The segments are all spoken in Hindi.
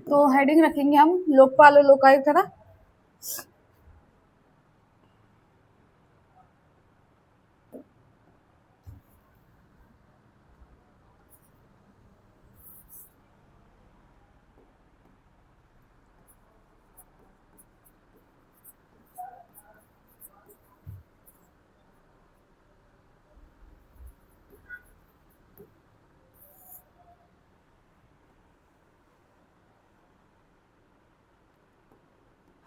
तो हेडिंग रखेंगे हम लोकपाल और लोकायुक्त, है ना।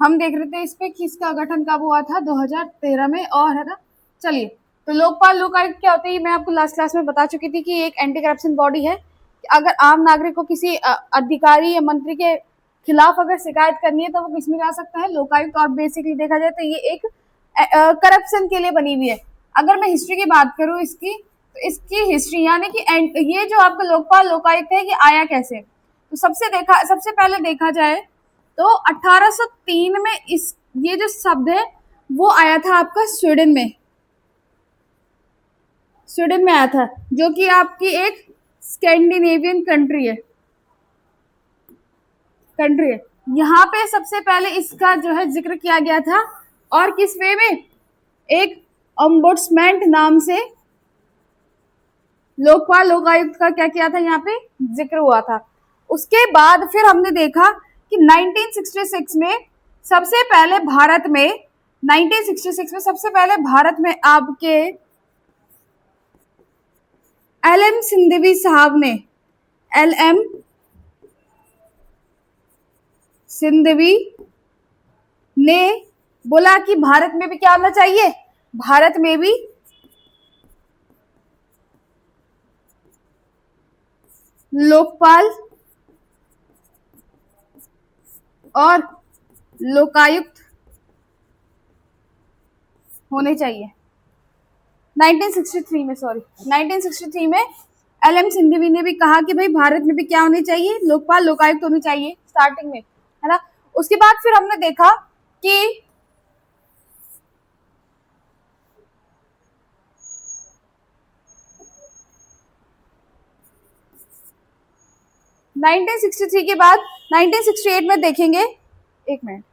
हम देख रहे थे इस पे किसका गठन कब हुआ था, 2013 में, और है ना। चलिए, तो लोकपाल लोकायुक्त क्या होते हैं, मैं आपको लास्ट क्लास में बता चुकी थी कि एक एंटी करप्शन बॉडी है। अगर आम नागरिक को किसी अधिकारी या मंत्री के खिलाफ अगर शिकायत करनी है तो वो किसमें जा सकता है, लोकायुक्त। और बेसिकली देखा जाए तो ये एक करप्शन के लिए बनी हुई है। अगर मैं हिस्ट्री की बात करूं इसकी, तो इसकी हिस्ट्री यानी कि ये जो आपका लोकपाल लोकायुक्त है, ये आया कैसे। तो सबसे पहले देखा जाए तो 1803 में ये जो शब्द है वो आया था आपका स्वीडन में आया था, जो कि आपकी एक स्कैंडिनेवियन कंट्री है। यहाँ पे सबसे पहले इसका जो है जिक्र किया गया था, और किस वे में, एक ओम्बुड्समैन नाम से लोकपाल लोकायुक्त का क्या किया था, यहाँ पे जिक्र हुआ था। उसके बाद फिर हमने देखा कि 1966 में सबसे पहले भारत में आपके एल.एम. सिंधवी ने बोला कि भारत में भी क्या होना चाहिए, भारत में भी लोकपाल और लोकायुक्त होने चाहिए। 1963 में एल.एम. सिंघवी ने भी कहा कि भाई भारत में भी क्या होनी चाहिए, लोकपाल लोकायुक्त होनी चाहिए, स्टार्टिंग में, है ना। उसके बाद फिर हमने देखा कि 1963 के बाद 1968 में देखेंगे, एक मिनट,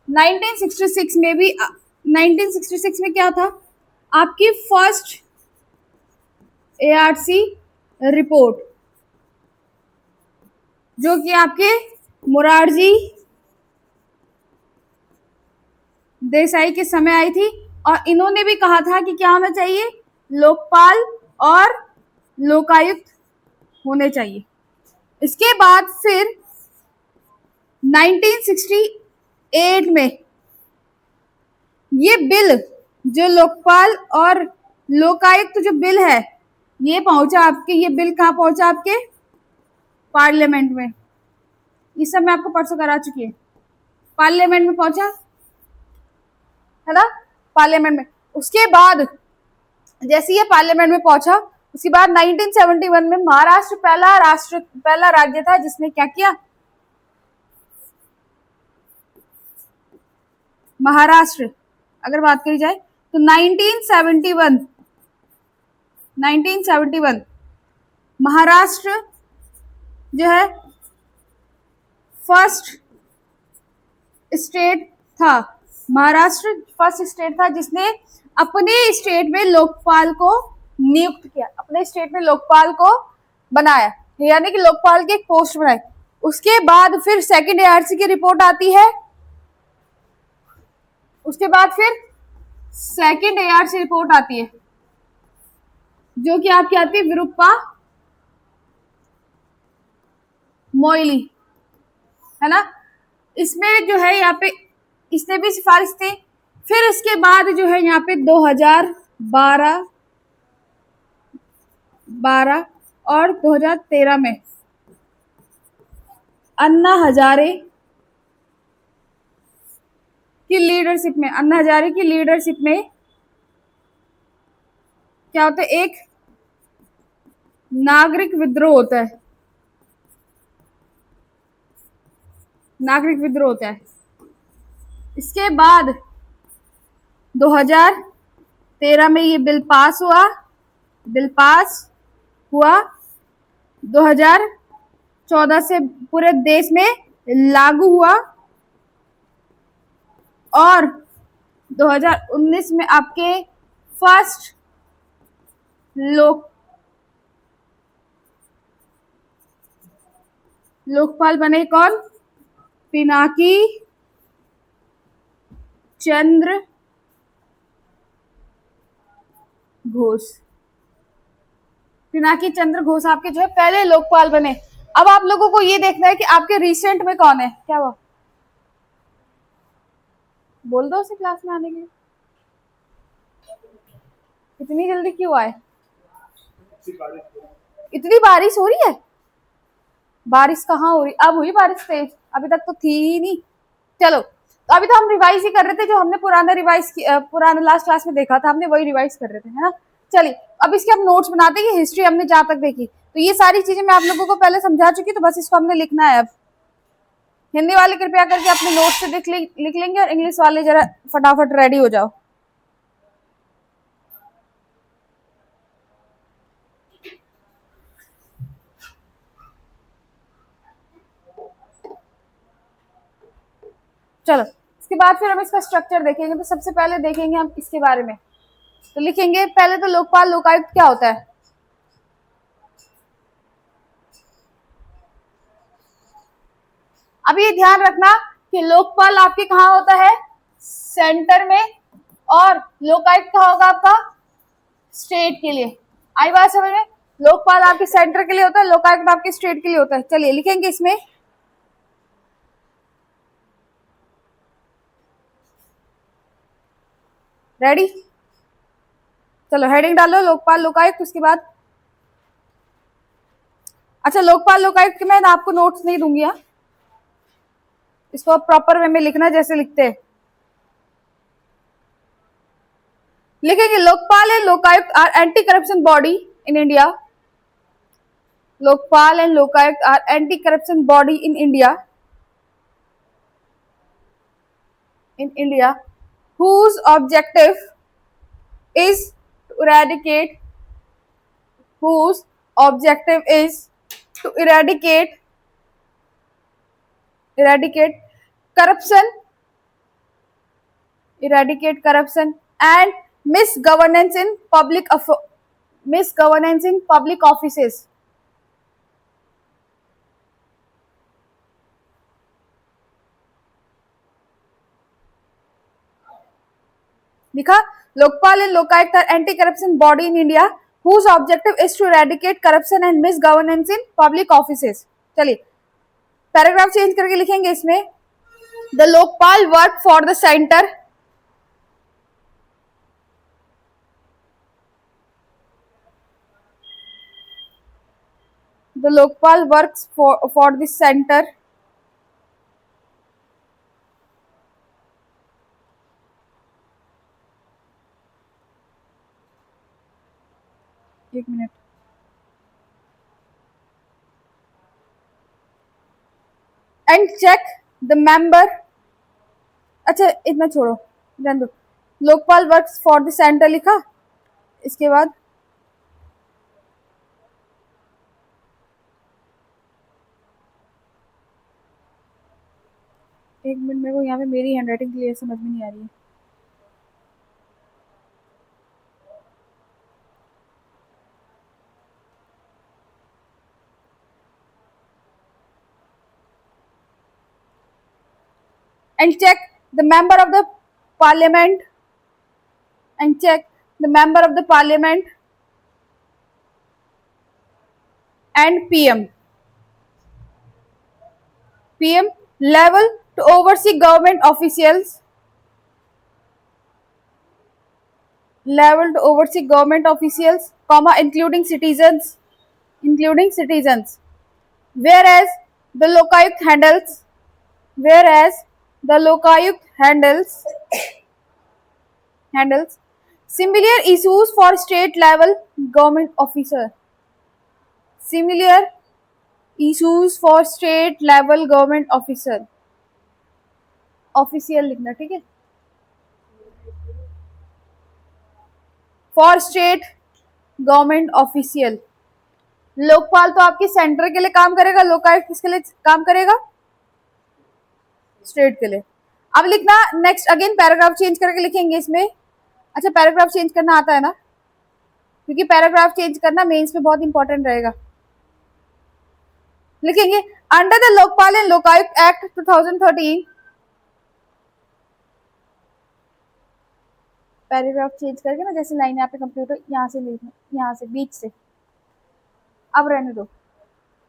1966 में क्या था, आपकी फर्स्ट एआरसी रिपोर्ट, जो कि आपके मोरारजी देसाई के समय आई थी, और इन्होंने भी कहा था कि क्या होना चाहिए, लोकपाल और लोकायुक्त होने चाहिए। इसके बाद फिर 1968 में ये बिल, जो लोकपाल और लोकायुक्त जो बिल है, ये बिल कहाँ पहुंचा, आपके पार्लियामेंट में। ये सब मैं आपको परसों करा चुकी है, पार्लियामेंट में पहुंचा, है ना, पार्लियामेंट में। उसके बाद जैसे ये पार्लियामेंट में पहुंचा, उसके बाद 1971 में महाराष्ट्र पहला राज्य था जिसने क्या किया, महाराष्ट्र अगर बात करी जाए तो 1971 महाराष्ट्र जो है महाराष्ट्र फर्स्ट स्टेट था जिसने अपने स्टेट में लोकपाल को नियुक्त किया, अपने स्टेट में लोकपाल को बनाया, यानी कि लोकपाल की एक पोस्ट बनाई। उसके बाद फिर सेकंड एआरसी की रिपोर्ट आती है, उसके बाद फिर सेकंड एआरसी रिपोर्ट आती है, जो कि आपकी आती है विरूपा मोइली, है ना। इसमें जो है यहाँ पे इसने भी सिफारिश थी। फिर इसके बाद जो है यहाँ पे 2012 और 2013 में अन्ना हजारे की लीडरशिप में क्या होता है, एक नागरिक विद्रोह होता है। इसके बाद 2013 में ये बिल पास हुआ। 2014 14 से पूरे देश में लागू हुआ और 2019 में आपके फर्स्ट लोकपाल बने कौन? पिनाकी चंद्र घोष। पिनाकी चंद्र घोष आपके जो है पहले लोकपाल बने। अब आप लोगों को ये देखना है कि आपके रिसेंट में कौन है। क्या हुआ? बोल दो उसे क्लास में आने के लिए। इतनी जल्दी क्यों आए? इतनी बारिश हो रही है? बारिश कहाँ हो रही? अब हुई बारिश तेज, अभी तक तो थी ही नहीं। चलो, तो अभी तो हम रिवाइज ही कर रहे थे, जो हमने पुराना लास्ट क्लास में देखा था, हमने वही रिवाइज कर रहे थे, है ना। चलिए, अब इसके हम नोट्स बनाते हैं कि हिस्ट्री हमने जहां तक देखी, तो ये सारी चीजें मैं आप लोगों को पहले समझा चुकी, तो बस इसको हमने लिखना है। अब हिंदी वाले कृपया करके अपने नोट्स से लिख लेंगे, और इंग्लिश वाले जरा फटाफट रेडी हो जाओ। चलो, इसके बाद फिर हम इसका स्ट्रक्चर देखेंगे। तो सबसे पहले देखेंगे हम इसके बारे में, तो लिखेंगे पहले तो लोकपाल लोकायुक्त क्या होता है। अब ये ध्यान रखना कि लोकपाल आपके कहाँ होता है? सेंटर में, और लोकायुक्त कहाँ होगा आपका? स्टेट के लिए। आई बात समझ में? लोकपाल आपके सेंटर के लिए होता है, लोकायुक्त आपके स्टेट के लिए होता है। चलिए लिखेंगे इसमें, रेडी? चलो हेडिंग डालो लोकपाल लोकायुक्त। उसके बाद अच्छा, लोकपाल लोकायुक्त के मैं आपको नोट्स नहीं दूंगी, हाँ, इसको प्रॉपर वे में लिखना जैसे लिखते हैं। लिखेंगे Lokpal and Lokayukta are anti corruption body in India. Lokpal and Lokayukta are anti corruption body in India, whose objective is to eradicate corruption and misgovernance in public offices. लिखा, Lokpal and Lokayukta are anti corruption body in India whose objective is to eradicate corruption and misgovernance in public offices. चलिए पैराग्राफ चेंज करके लिखेंगे इसमें, the Lokpal work for the centre the Lokpal works for the center एक minute and check the member. अच्छा इतना छोड़ो, रहने दो। Lokpal works for the centre लिखा, इसके बाद एक मिनट, मेरे को यहाँ पे मेरी हैंडराइटिंग क्लियर समझ में नहीं आ रही है। and check the member of the parliament and PM level to oversee government officials including citizens, whereas the Lokayukt handles similar issues for state level government officer. Official लिखना, ठीक है। For state government official Lokpal तो आपकी सेंटर के लिए काम करेगा, लोकायुक्त किसके लिए काम करेगा? स्टेट के लिए। अब लिखना नेक्स्ट, अगेन पैराग्राफ चेंज करके लिखेंगे इसमें। अच्छा, पैराग्राफ चेंज करना आता है ना, क्योंकि पैराग्राफ चेंज करना मेंस में बहुत इंपॉर्टेंट रहेगा। लिखेंगे under the Lokpal and Lokayukta act 2013, paragraph change करके ना, जैसे लाइन यहाँ पे कंप्लीट हो, यहाँ से लिखना, यहाँ से बीच से, अब रहने दो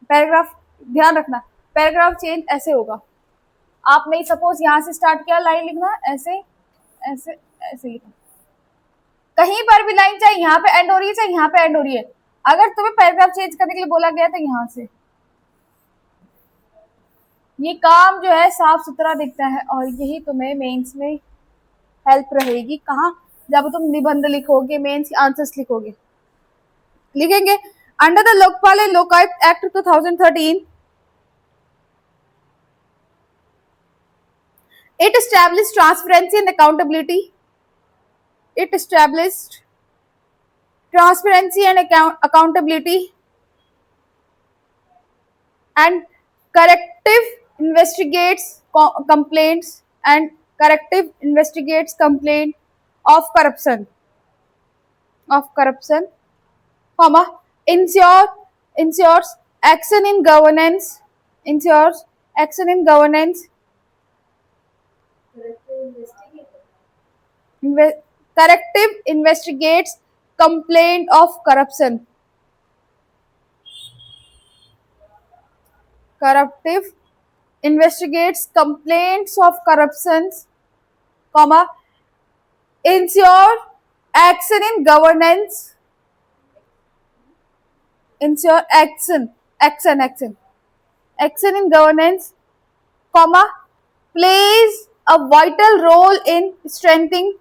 पैराग्राफ, ध्यान रखना पैराग्राफ चेंज ऐसे होगा। आपने सपोज यहाँ से स्टार्ट किया लाइन लिखना, ऐसे ऐसे ऐसे लिखना, कहीं पर भी लाइन चाहे यहाँ पे एंड हो रही है चाहे यहाँ पे एंड हो रही है, अगर तुम्हें पैराग्राफ चेंज करने के लिए बोला गया तो यहाँ से, ये काम जो है साफ सुथरा दिखता है और यही तुम्हें मेंस में हेल्प रहेगी। कहाँ? जब तुम निबंध लिखोगे, मेंस के आंसर्स लिखोगे। लिखेंगे under the Lokpal and Lokayukta act 2013, it established transparency and accountability. It established transparency and accountability and corrective investigates complaints and corrective investigates complaint of corruption, comma, ensures action in governance, ensures action in governance, corrective investigates complaint of corruption, corrective investigates complaints of corruptions, comma, ensure action in governance, ensure action in governance, comma, plays a vital role in strengthening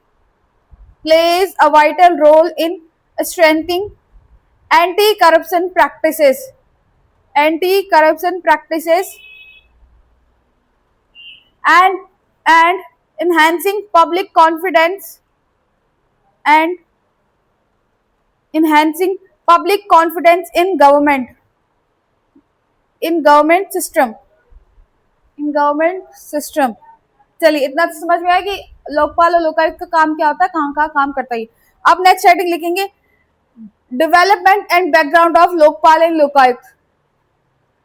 anti-corruption practices and enhancing public confidence in government system। चलिए, इतना तो समझ में आया कि लोकपाल और लोकायुक्त का काम क्या होता है, कहाँ काम करता है। अब नेक्स्ट हेडिंग लिखेंगे development and background of Lokpal and Lokayukta,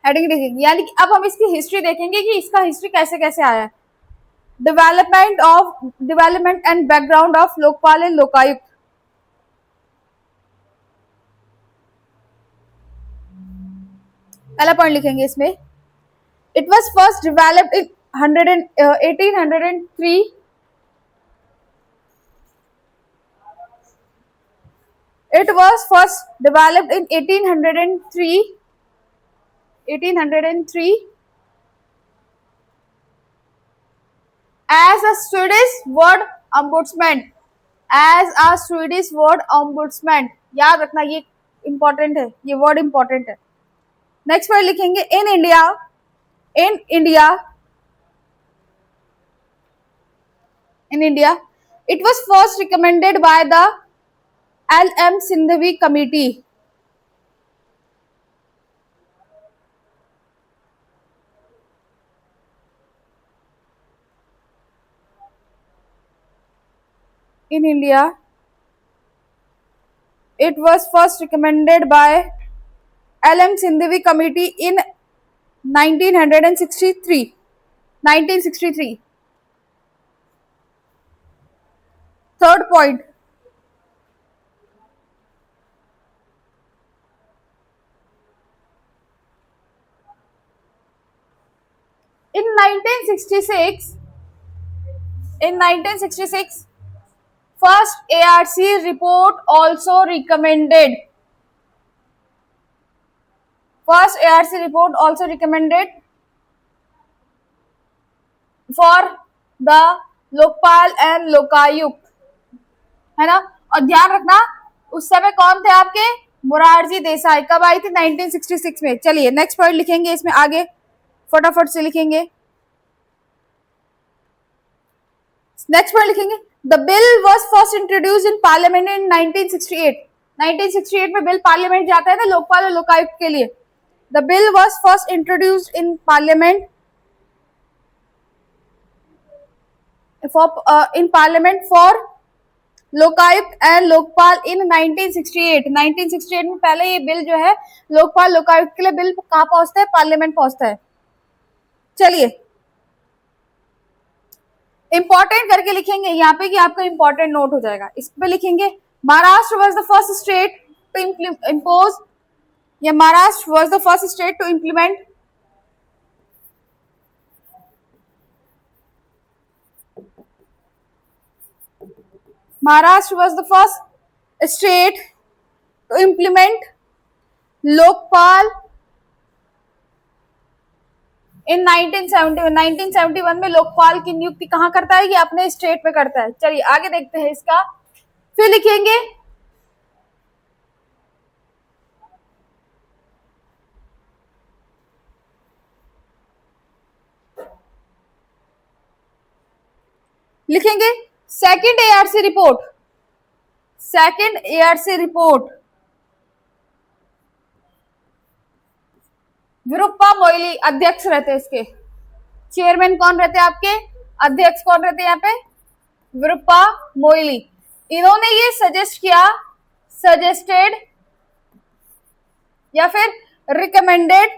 heading लिखेंगे, यानी कि अब हम इसकी हिस्ट्री देखेंगे कि इसका हिस्ट्री कैसे कैसे आया है। Development and background of Lokpal and Lokayukta. पहला पॉइंट लिखेंगे इसमें, it was first developed in 1803, it was first developed in 1803 as a Swedish word ombudsman, याद रखना, ये इंपॉर्टेंट है, ये वर्ड इंपॉर्टेंट है। नेक्स्ट वर्ड लिखेंगे in India it was first recommended by the L.M. Sindhavi Committee. In India, it was first recommended by L.M. Sindhavi Committee in 1963. Third point, in 1966, first ARC report also recommended for the Lokpal and Lokayukta, है ना। और ध्यान रखना उस समय कौन थे आपके, मोरारजी देसाई। कब आई थी? 1966 में। चलिए नेक्स्ट पॉइंट लिखेंगे इसमें, आगे फटाफट से लिखेंगे। नेक्स्ट पॉइंट लिखेंगे the bill was first introduce in parliament in 1968। 1968 में बिल पार्लियामेंट जाता है ना लोकपाल और लोकायुक्त के लिए. The bill was first introduced in parliament for Lokayukta and Lokpal in 1968. 1968 में पहले ये बिल जो है लोकपाल लोकायुक्त के लिए बिल कहाँ पहुंचता है, पार्लियामेंट पहुंचता है. चलिए इंपॉर्टेंट करके लिखेंगे यहाँ पे कि आपका इंपॉर्टेंट नोट हो जाएगा. इस पे लिखेंगे Maharashtra was the first state to impose, या Maharashtra was the first state to implement Maharashtra was the first state to implement Lokpal in 1971. 1971 में लोकपाल की नियुक्ति कहाँ करता है, ये अपने स्टेट में करता है. चलिए आगे देखते हैं इसका. फिर लिखेंगे second ARC report. Second ARC report Veerappa Moily अध्यक्ष रहते हैं. इसके चेयरमैन कौन रहते हैं आपके, अध्यक्ष कौन रहते हैं यहाँ पे, विरूप्पा मोइली. इन्होंने ये सजेस्टेड या फिर recommended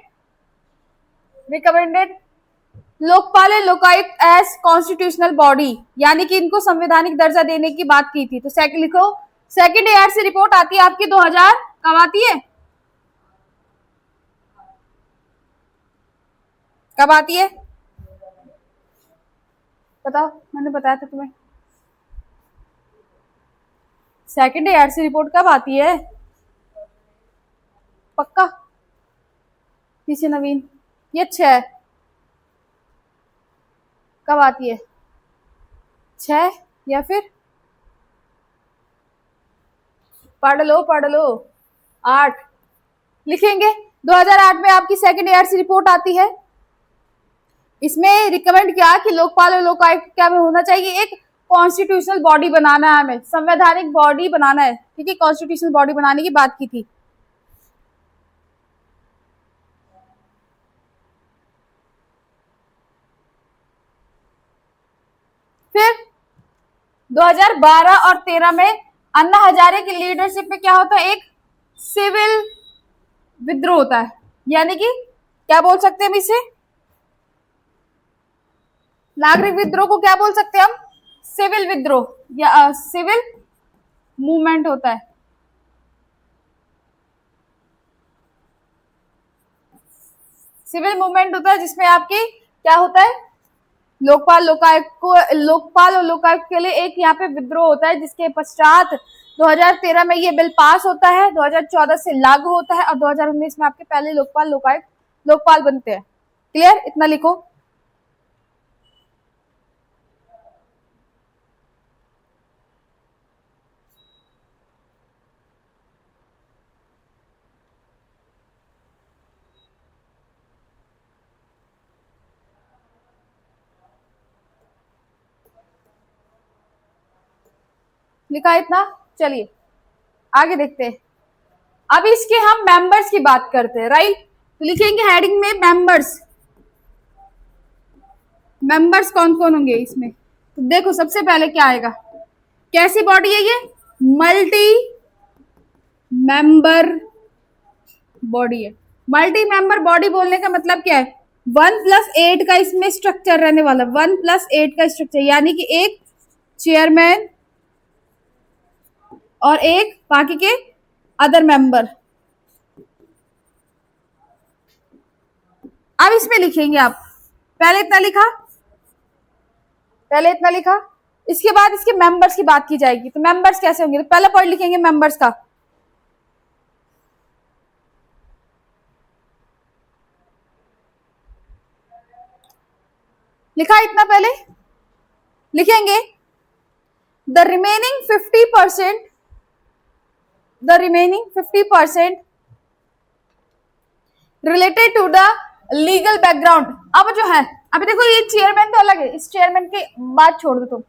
Lokpal and Lokayukta as constitutional body, यानी कि इनको संवैधानिक दर्जा देने की बात की थी. तो लिखो सेकंड एआरसी रिपोर्ट आती है आपकी 2000, कब आती है, कब आती है बताओ, मैंने बताया था तुम्हें. सेकंड एआरसी रिपोर्ट कब आती है, पक्का पीछे नवीन, ये 6 कब आती है, 6 या फिर पढ़ लो 8 लिखेंगे. 2008 में आपकी सेकंड एआरसी रिपोर्ट आती है. इसमें रिकमेंड किया कि लोकपाल और लोकायुक्त क्या में होना चाहिए, एक कॉन्स्टिट्यूशनल बॉडी बनाना है, हमें संवैधानिक बॉडी बनाना है. ठीक है, कॉन्स्टिट्यूशनल बॉडी बनाने की बात की थी. फिर 2012 और 13 में अन्ना हजारे की लीडरशिप में क्या होता है, एक सिविल विद्रोह होता है. यानी कि क्या बोल सकते हैं हम इसे, नागरिक विद्रोह को क्या बोल सकते हैं हम, सिविल विद्रोह या सिविल मूवमेंट होता है. सिविल मूवमेंट होता है जिसमें आपकी क्या होता है, लोकपाल और लोकायुक्त के लिए एक यहाँ पे विद्रोह होता है, जिसके पश्चात 2013 में ये बिल पास होता है, 2014 से लागू होता है और 2019 में आपके पहले लोकपाल बनते हैं. क्लियर, इतना लिखो. लिखा इतना. चलिए आगे देखते हैं. अब इसके हम मेंबर्स की बात करते हैं, राइट. तो लिखेंगे हेडिंग में मेंबर्स कौन कौन होंगे इसमें. तो देखो सबसे पहले क्या आएगा, कैसी बॉडी है ये, मल्टी मेंबर बॉडी है. मल्टी मेंबर बॉडी बोलने का मतलब क्या है, 1+8 का इसमें स्ट्रक्चर रहने वाला, 1+8 का स्ट्रक्चर, यानी कि एक चेयरमैन और एक बाकी के अदर मेंबर. अब इसमें लिखेंगे आप, पहले इतना लिखा, इसके बाद इसके मेंबर्स की बात की जाएगी. तो मेंबर्स कैसे होंगे, तो पहला पॉइंट लिखेंगे मेंबर्स का. लिखा इतना, पहले लिखेंगे the remaining 50% related to the legal background. अब जो है, अभी देखो ये चेयरमैन तो अलग है, इस चेयरमैन की बात छोड़ दो, तुम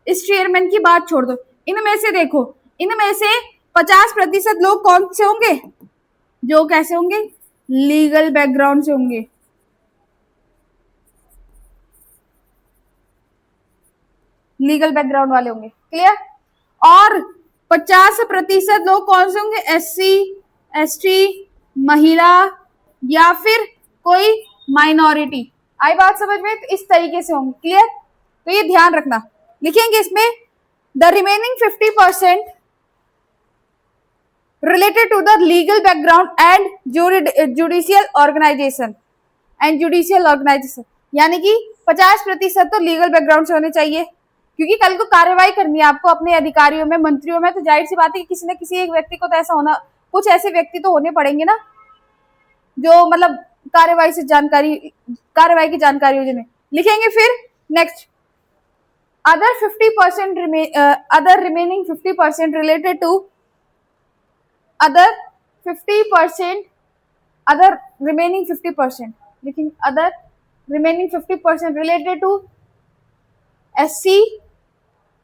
इस चेयरमैन की बात छोड़ दो. इनमें से देखो, इनमें से 50% लोग कौन से होंगे, जो कैसे होंगे, लीगल बैकग्राउंड से होंगे। लीगल बैकग्राउंड वाले होंगे, क्लियर। और 50% लोग कौन से होंगे, एससी, एसटी, महिला या फिर कोई माइनॉरिटी। आई बात समझ में, तो इस तरीके से होंगे, क्लियर। तो ये ध्यान रखना, लिखेंगे इसमें the remaining 50% related to the legal background and judicial organization यानी कि 50% तो लीगल बैकग्राउंड से होने चाहिए, क्योंकि कल को कार्यवाही करनी है आपको अपने अधिकारियों में, मंत्रियों में, तो जाहिर सी बात है कि किसी न किसी एक व्यक्ति को तो ऐसा होना, कुछ ऐसे व्यक्ति तो होने पड़ेंगे ना, जो मतलब कार्यवाही की जानकारी हो जिन्हें। लिखेंगे फिर next, other 50% other remaining 50% related to other 50% other remaining 50%, लेकिन other remaining 50% related to SC,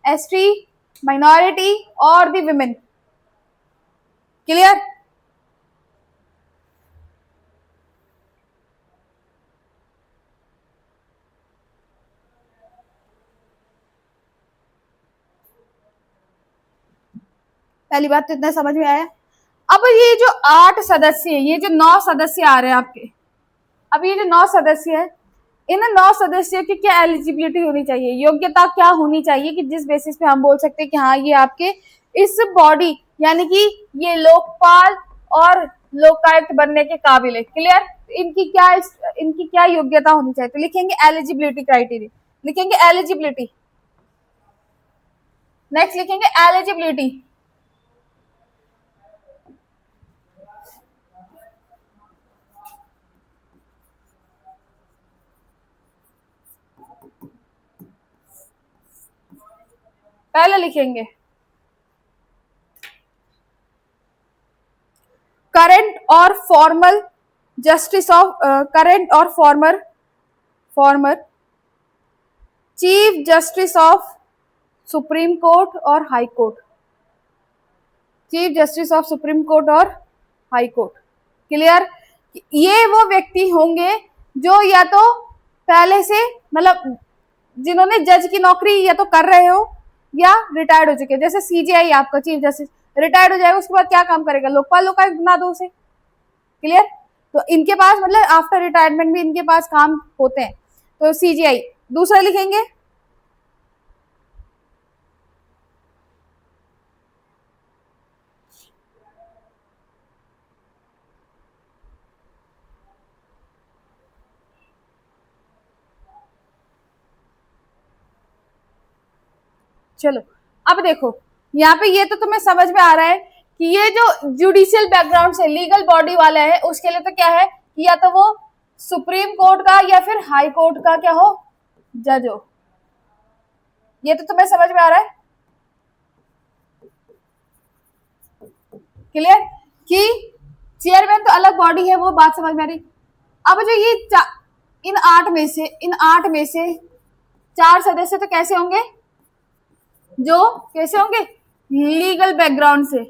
ST, minority और the women, clear। पहली बात तो इतना समझ में आया। अब ये जो 8 सदस्य है, ये जो 9 सदस्य आ रहे हैं आपके, अब ये जो 9 सदस्य है, इन 9 सदस्यों की क्या एलिजिबिलिटी होनी चाहिए, योग्यता क्या होनी चाहिए कि जिस बेसिस पे हम बोल सकते हैं कि हाँ ये आपके इस बॉडी यानी कि ये लोकपाल और लोकायुक्त बनने के काबिल है, क्लियर। इनकी क्या योग्यता होनी चाहिए, तो लिखेंगे एलिजिबिलिटी क्राइटेरिया, लिखेंगे एलिजिबिलिटी। नेक्स्ट लिखेंगे एलिजिबिलिटी, पहले लिखेंगे करंट और फॉर्मल जस्टिस ऑफ करंट और former chief justice of supreme court और high court, chief justice of supreme court और हाई कोर्ट, क्लियर। ये वो व्यक्ति होंगे जो या तो पहले से मतलब जिन्होंने जज की नौकरी या तो कर रहे हो या रिटायर्ड हो चुके, जैसे सीजीआई आपका चीफ जस्टिस रिटायर्ड हो जाएगा, उसके बाद क्या काम करेगा, लोकपाल लोकायुक्त बना दो उसे, क्लियर। तो इनके पास मतलब आफ्टर रिटायरमेंट भी इनके पास काम होते हैं, तो सीजीआई। दूसरा लिखेंगे चलो, अब देखो यहाँ पे ये तो तुम्हें समझ में आ रहा है कि ये जो जुडिशियल बैकग्राउंड से लीगल बॉडी वाला है उसके लिए तो क्या है कि या तो वो सुप्रीम कोर्ट का या फिर हाई कोर्ट का क्या हो, जज हो। ये तो तुम्हें समझ में आ रहा है, क्लियर, कि चेयरमैन तो अलग बॉडी है, वो बात समझ में आ रही। अब जो ये इन आठ में से 4 सदस्य तो कैसे होंगे, जो कैसे होंगे, लीगल बैकग्राउंड से,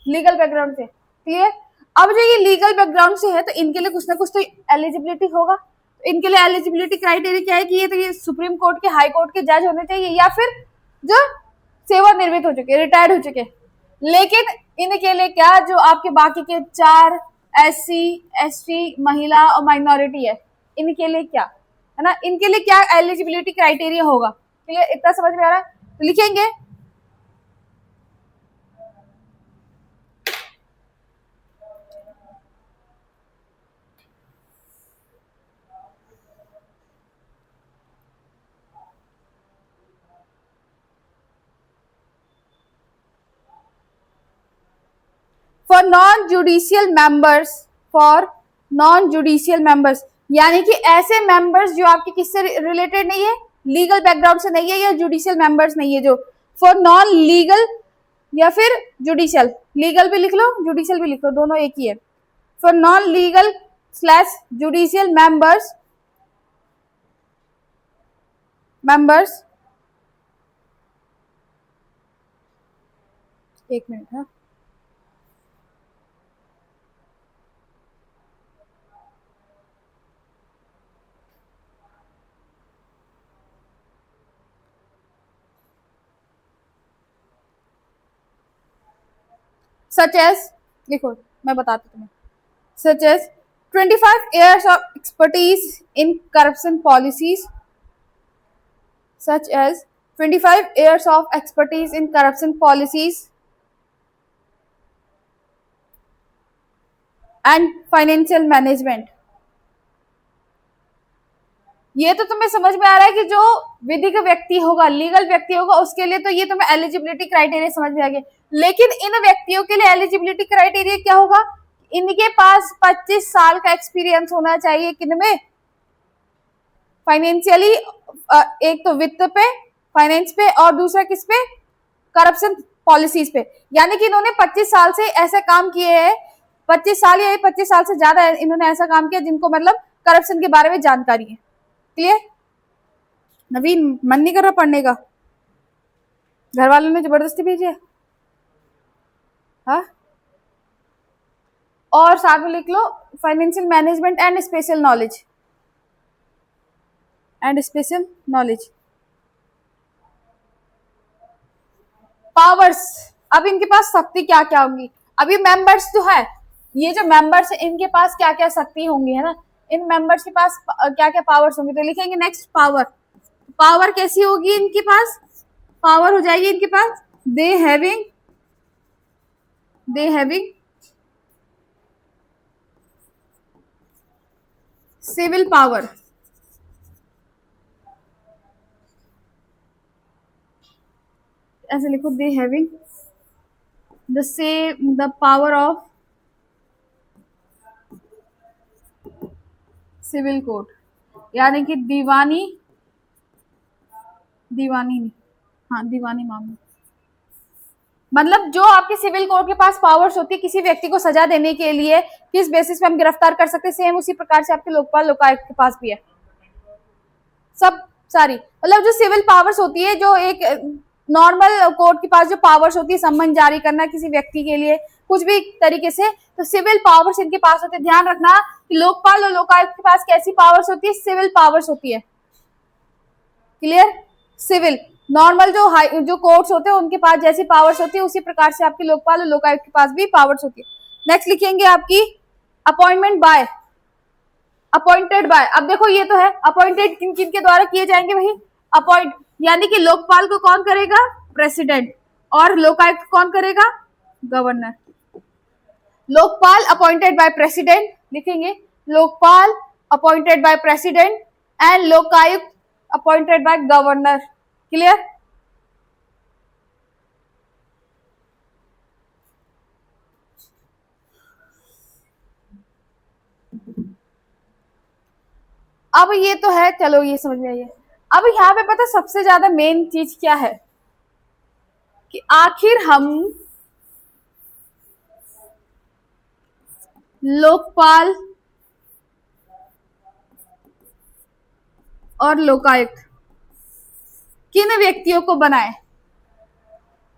क्लियर। अब जो ये लीगल बैकग्राउंड से है तो इनके लिए कुछ ना कुछ तो एलिजिबिलिटी होगा, तो इनके लिए एलिजिबिलिटी क्राइटेरिया क्या है कि ये तो ये सुप्रीम कोर्ट के हाई कोर्ट के जज होने चाहिए या फिर जो सेवानिवृत्त हो चुके, रिटायर्ड हो चुके। लेकिन इनके लिए क्या, जो आपके बाकी के 4 SC, ST, महिला और माइनॉरिटी है, इनके लिए क्या है ना, इनके लिए क्या एलिजिबिलिटी क्राइटेरिया होगा, क्लियर, इतना समझ में आ रहा है। तो लिखेंगे फॉर नॉन जुडिशियल मेंबर्स, यानी कि ऐसे मेंबर्स जो आपके किससे रिलेटेड नहीं है, लीगल बैकग्राउंड से नहीं है या जुडिशियल मेंबर्स नहीं है, जो फॉर नॉन लीगल या फिर जुडिशियल, लीगल भी लिख लो जुडिशियल भी लिख लो, दोनों एक ही है। For non legal slash judicial members एक मिनट है, सच एज, देखो मैं बताती तुम्हें, such as 25 years of expertise in corruption policies, such as 25 years of expertise in corruption policies and financial management। ये तो तुम्हें समझ में आ रहा है कि जो विधिक व्यक्ति होगा, लीगल व्यक्ति होगा, उसके लिए तो ये तुम्हें एलिजिबिलिटी क्राइटेरिया समझ में आ गया। लेकिन इन व्यक्तियों के लिए एलिजिबिलिटी क्राइटेरिया क्या होगा? इनके पास 25 साल का एक्सपीरियंस होना चाहिए, किनमें? फाइनेंशियली, एक तो वित्त पे, फाइनेंस पे, और दूसरा किस पे? करप्शन पॉलिसीज पे। यानी कि इन्होंने 25 साल से ऐसे काम किए हैं, 25 साल या 25 साल से ज्यादा इन्होंने ऐसा काम किया जिनको मतलब करप्शन के बारे में जानकारी है। क्लियर? नवीन, मन नहीं कर रहा पढ़ने का? घर वालों ने जबरदस्ती भेजी है? हाँ, और साथ में लिख लो financial management and special knowledge, and special knowledge. Powers, अब इनके पास शक्ति क्या क्या होंगी? अभी मेंबर्स जो है, ये जो मेंबर्स है इनके पास क्या क्या शक्ति होंगी, है ना? इन मेंबर्स के पास क्या क्या पावर्स होंगी, तो लिखेंगे नेक्स्ट पावर। पावर कैसी होगी इनके पास? पावर हो जाएगी इनके पास दे हैविंग सिविल पावर। ऐसे लिखो, they having the power of civil court, यानी कि दीवानी नहीं, हाँ दीवानी मामला। मतलब जो आपके सिविल कोर्ट के पास पावर्स होती है किसी व्यक्ति को सजा देने के लिए, किस बेसिस पे हम गिरफ्तार कर सकते हैं, सेम उसी प्रकार से आपके लोकपाल लोकायुक्त के पास भी है। सब सारी मतलब जो सिविल पावर्स होती है, जो एक नॉर्मल कोर्ट के पास जो पावर्स होती है, सम्मन जारी करना किसी व्यक्ति के लिए कुछ भी तरीके से, तो सिविल पावर्स इनके पास होते हैं। ध्यान रखना कि लोकपाल और लोकायुक्त के पास कैसी पावर्स होती है? सिविल पावर्स होती है। क्लियर? सिविल नॉर्मल जो कोर्ट्स होते हैं उनके पास जैसी पावर्स होती है उसी प्रकार से आपके लोकपाल और लोकायुक्त के पास भी पावर्स होती है। नेक्स्ट लिखेंगे आपकी अपॉइंटमेंट बाय, अपॉइंटेड बाय। अब देखो ये तो है, अपॉइंटेड किन किन के द्वारा किए जाएंगे भाई? अपॉइंट, यानी कि लोकपाल को कौन करेगा? प्रेसिडेंट। और लोकायुक्त कौन करेगा? Governor. Lokpal appointed by president, लिखेंगे Lokpal appointed by president and Lokayukta appointed by governor. Clear? अब ये तो है, चलो ये समझ में आई है। अब यहाँ पे पता सबसे ज्यादा मेन चीज क्या है कि आखिर हम लोकपाल और लोकायुक्त किन व्यक्तियों को बनाए?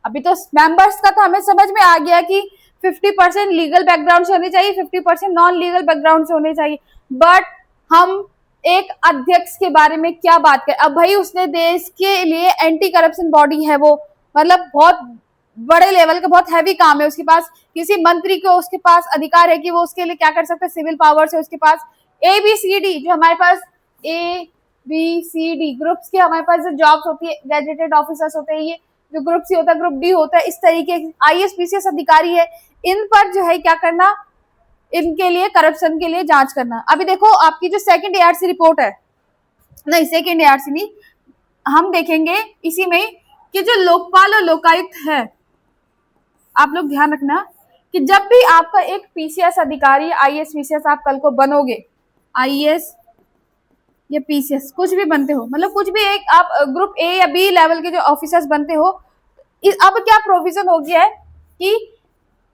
अभी तो मेंबर्स का तो हमें समझ में आ गया कि 50% लीगल बैकग्राउंड से होने चाहिए, 50% नॉन लीगल बैकग्राउंड से होने चाहिए। बट हम एक अध्यक्ष के बारे में क्या बात करें? अब भाई उसने देश के लिए एंटी करप्शन बॉडी है, वो मतलब बहुत बड़े लेवल का बहुत हैवी काम है उसके पास। किसी मंत्री को उसके पास अधिकार है कि वो उसके लिए क्या कर सकता है? सिविल पावर्स है उसके पास। ABCD जो हमारे पास ABCD ग्रुप्स के हमारे पास जो जॉब्स होती है, गैजेटेड ऑफिसर्स होते हैं, ये जो ग्रुप सी होता है, ग्रुप डी होता है, इस तरीके IAS PCS अधिकारी है, इन पर जो है क्या करना? इनके लिए करप्शन के लिए जांच करना। अभी देखो आपकी जो सेकंड ARC रिपोर्ट है, नहीं सेकंड ARC नहीं, हम देखेंगे इसी में कि जो लोकपाल और लोकायुक्त है, आप लोग ध्यान रखना कि जब भी आपका एक PCS अधिकारी IAS PCS आप कल को बनोगे, IAS या PCS कुछ भी बनते हो, मतलब कुछ भी एक आप ग्रुप A या B लेवल के जो ऑफिसर्स बनते हो, अब क्या प्रोविजन हो गया है कि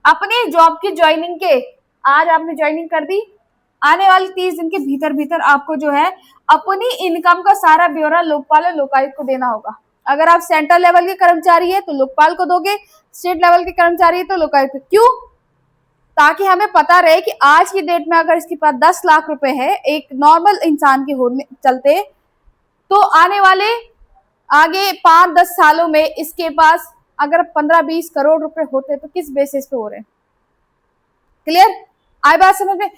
अपने जॉब की ज्वाइनिंग के, आज आपने ज्वाइनिंग कर दी, आने वाले 30 दिन के भीतर भीतर आपको जो है अपनी इनकम का सारा ब्यौरा लोकपाल और लोकायुक्त को देना होगा। अगर आप सेंट्रल लेवल के कर्मचारी है तो लोकपाल को दोगे, स्टेट लेवल के कर्मचारी है तो लोकायुक्त। क्यों? ताकि हमें पता रहे कि आज की डेट में अगर इसके पास 10 लाख रुपए है एक नॉर्मल इंसान के होने चलते, तो आने वाले आगे 5-10 सालों में इसके पास अगर 15-20 करोड़ रुपए होते तो किस बेसिस पे हो रहे हैं? क्लियर? आई बात समझ में?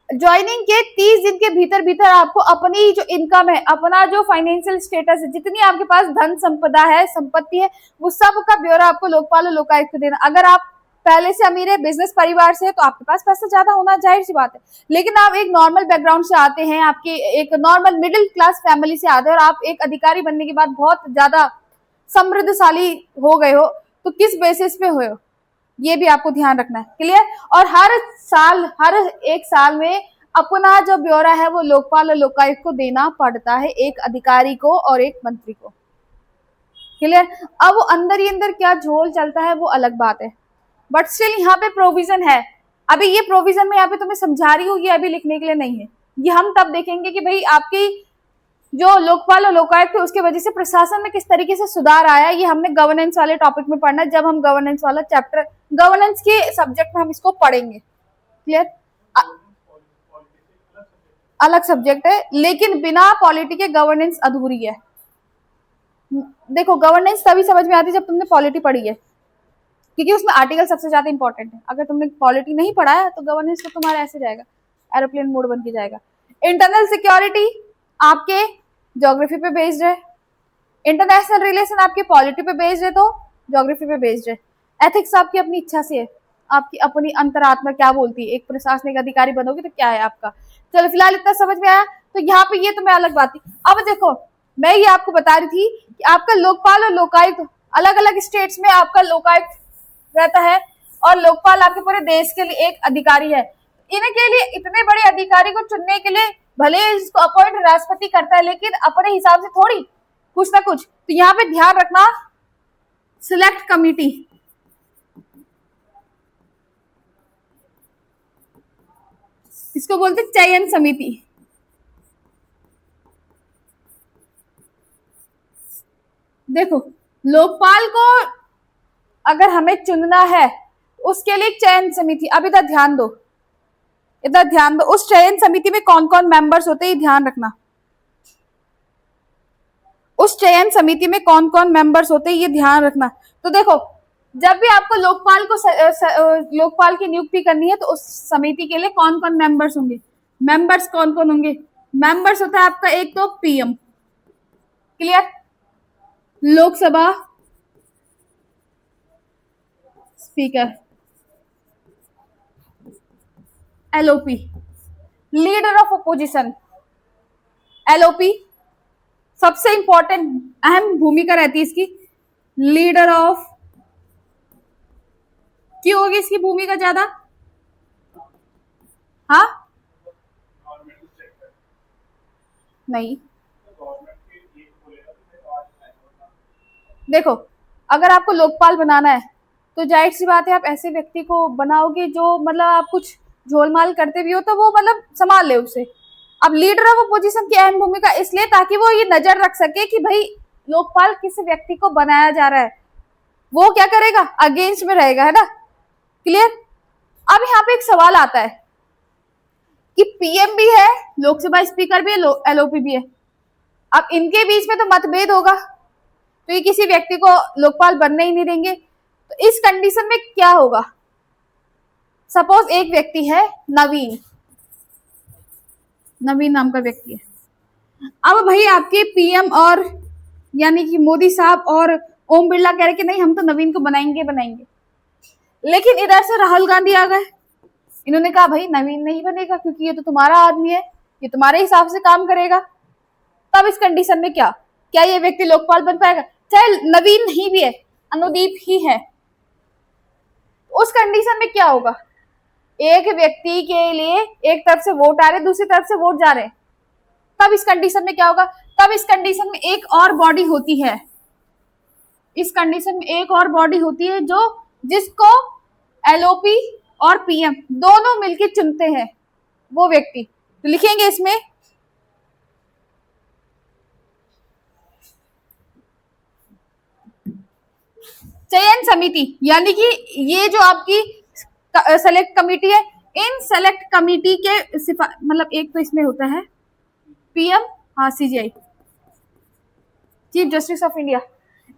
ज्वाइनिंग के 30 दिन के भीतर भीतर आपको अपनी जो इनकम है, अपना जो फाइनेंशियल स्टेटस है, जितनी आपके पास धन संपदा है, संपत्ति है, वो सब का ब्यौरा आपको लोकपाल और लोकायुक्त को देना। अगर आप पहले से अमीर है, बिजनेस परिवार से है, तो आपके पास पैसा ज्यादा होना जाहिर सी बात है। लेकिन आप एक नॉर्मल बैकग्राउंड से आते हैं, आपकी एक नॉर्मल मिडिल क्लास फैमिली से आते हैं, और आप एक अधिकारी बनने के बाद बहुत ज्यादा समृद्धशाली हो गए हो, तो किस बेसिस पे हुए हो, ये भी आपको ध्यान रखना है। क्लियर? और हर एक साल में अपना जो ब्यौरा है वो लोकपाल और लोकायुक्त को देना पड़ता है, एक अधिकारी को और एक मंत्री को। क्लियर? अब वो अंदर ही अंदर क्या झोल चलता है वो अलग बात है, बट स्टिल यहाँ पे प्रोविजन है। अभी ये प्रोविजन में यहाँ पे तुम्हें समझा रही हूँ, ये अभी लिखने के लिए नहीं है, ये हम तब देखेंगे कि भाई आपकी जो लोकपाल और लोकायुक्त है उसके वजह से प्रशासन में किस तरीके से सुधार आया। ये हमने गवर्नेंस वाले टॉपिक में पढ़ना है, जब हम गवर्नेंस वाला चैप्टर, गवर्नेंस के सब्जेक्ट में हम इसको पढ़ेंगे। क्लियर? अलग सब्जेक्ट है, लेकिन बिना पॉलिटी के गवर्नेंस अधूरी है। देखो, गवर्नेंस तभी समझ में आती है जब तुमने पॉलिटी पढ़ी है, क्योंकि उसमें आर्टिकल सबसे ज्यादा इंपॉर्टेंट है। अगर तुमने पॉलिटी नहीं पढ़ा है तो गवर्नेंस तो तुम्हारा ऐसे जाएगा, एरोप्लेन मोड बन के जाएगा। इंटरनल सिक्योरिटी आपके ज्योग्राफी पे बेस्ड है, इंटरनेशनल रिलेशन आपके पॉलिटी पे बेस्ड है, तो ज्योग्राफी पे बेस्ड है। एथिक्स आपकी अपनी इच्छा से है, आपकी अपनी अंतरात्मा क्या बोलती है, एक प्रशासनिक अधिकारी बनोगे तो क्या है आपका। चलो फिलहाल इतना समझ में आया, तो यहाँ पे ये तो मैं अलग बात थी। अब देखो, मैं ये आपको बता रही थी कि आपका लोकपाल और लोकायुक्त अलग अलग स्टेट्स में आपका लोकायुक्त रहता है, और लोकपाल आपके पूरे देश के लिए एक अधिकारी है। इनके लिए इतने बड़े अधिकारी को चुनने के लिए भले इसको अपॉइंट राष्ट्रपति करता है, लेकिन अपने हिसाब से थोड़ी, कुछ ना कुछ। तो यहाँ पे ध्यान रखना, सिलेक्ट कमिटी, इसको बोलते चयन समिति। देखो, लोकपाल को अगर हमें चुनना है उसके लिए चयन समिति, अब इधर ध्यान दो, इधर ध्यान दो, उस चयन समिति में कौन कौन मेंबर्स होते हैं ये ध्यान रखना। उस चयन समिति में कौन कौन मेंबर्स होते हैं ये ध्यान रखना। तो देखो, जब भी आपको लोकपाल की नियुक्ति करनी है तो उस समिति के लिए कौन कौन मेंबर्स होंगे, मेंबर्स कौन कौन होंगे। मेंबर्स होता है आपका एक तो PM, clear, Lok Sabha speaker, LOP, leader of opposition, LOP सबसे इंपॉर्टेंट अहम भूमिका रहती है इसकी, लीडर ऑफ, क्यों होगी इसकी भूमिका ज्यादा? हाँ, नहीं, देखो, अगर आपको लोकपाल बनाना है तो जाहिर सी बात है आप ऐसे व्यक्ति को बनाओगे जो मतलब आप कुछ झोलमाल करते भी हो तो वो मतलब संभाल ले उसे। अब लीडर ऑफ अपोजिशन की अहम भूमिका इसलिए ताकि वो ये नजर रख सके कि भाई लोकपाल किस व्यक्ति को बनाया जा रहा है, वो क्या करेगा, अगेंस्ट में रहेगा, है ना। क्लियर? अब यहाँ पे एक सवाल आता है कि पीएम भी है, लोकसभा स्पीकर भी है, एलओपी भी है। अब इनके बीच में तो मतभेद होगा, तो ये किसी व्यक्ति को लोकपाल बनने ही नहीं देंगे। तो इस कंडीशन में क्या होगा, सपोज एक व्यक्ति है नवीन, नवीन नाम का व्यक्ति है। अब भाई आपके पीएम और यानी कि मोदी साहब और ओम बिरला कह रहे कि नहीं हम तो नवीन को बनाएंगे बनाएंगे, लेकिन इधर से राहुल गांधी आ गए, इन्होंने कहा भाई नवीन नहीं बनेगा क्योंकि ये तो तुम्हारा आदमी है, ये तुम्हारे हिसाब से काम करेगा। तब इस कंडीशन में क्या ये व्यक्ति लोकपाल बन पाएगा, चाहे नवीन नहीं भी है, अनुदीप ही है। उस कंडीशन में क्या होगा, एक व्यक्ति के लिए एक तरफ से वोट आ रहे, दूसरी तरफ से वोट जा रहे, तब इस कंडीशन में क्या होगा, तब इस कंडीशन में एक और बॉडी होती है, इस कंडीशन में एक और बॉडी होती है जो जिसको एलओपी और पीएम दोनों मिलकर चुनते हैं वो व्यक्ति। तो लिखेंगे इसमें चयन समिति, यानी कि ये जो आपकी सेलेक्ट कमिटी है, इन सेलेक्ट कमिटी के मतलब एक तो इसमें होता है पीएम, हाँ CJI, chief justice of India,